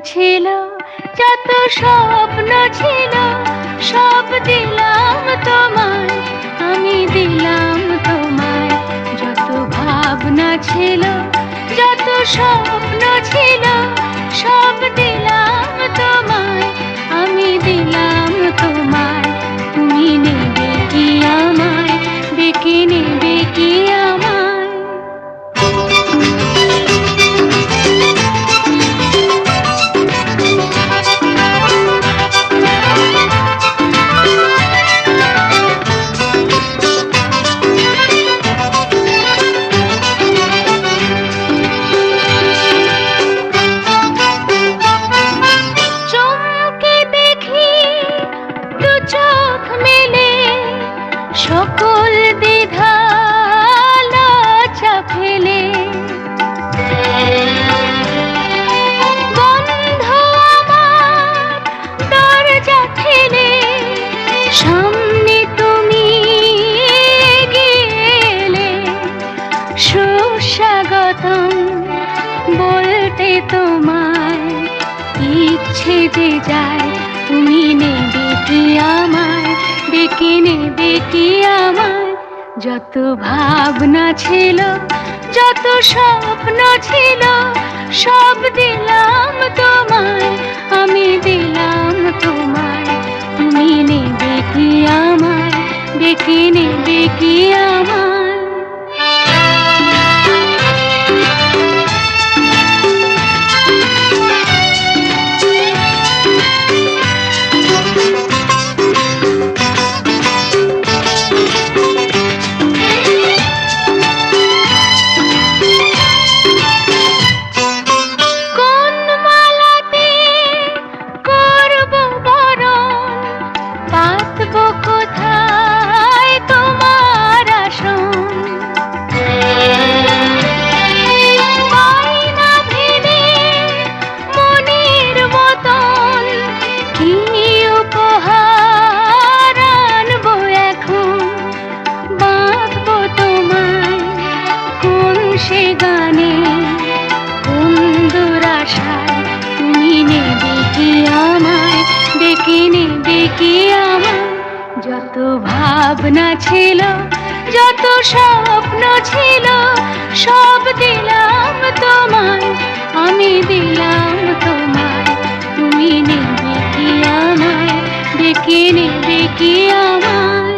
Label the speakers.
Speaker 1: ছিল, যত স্বপ্ন ছিল, সব দিলাম তোমায়, আমি দিলাম তোমায়। যত ভাবনা ছিল, যত স্বপ্ন ছিল, সব দিলাম তোমায়, আমি দিলাম তোমায়। তুমি নেবে কি আমায়, ডেকে নেবে কি আমায়? সকল দ্বিধা লজ্জা ফেলে বন্ধ আমার দরজা ঠেলে, সামনে তুমি গেলে। সুস্বাগতম বলতে তোমায় ইচ্ছে যে যায়, তুমি নেবে কি আমায়, ডেকে নেবে কি আমায়? যত ভাবনা ছিল, যত স্বপ্ন ছিল, সব দিলাম তোমায়, আমি দিলাম তোমায়। তুমি নেবে কি আমায়, ডেকে নেবে কি আমায়? কোথায় তোমার আসন? আয়না ভেবে মনের মতন কি উপহার আনবো এখন? বাঁধবো তোমায় কোন সে গানে, কোন দুরাশায়? তুমি নেবে কি আমায়, ডেকে নেবে কি আমায়? যত ভাবনা ছিল, যত স্বপ্ন ছিল, সব দিলাম তোমায়, আমি দিলাম তোমায়। তুমি নেবে কি আমায়, ডেকে নেবে কি আমায়?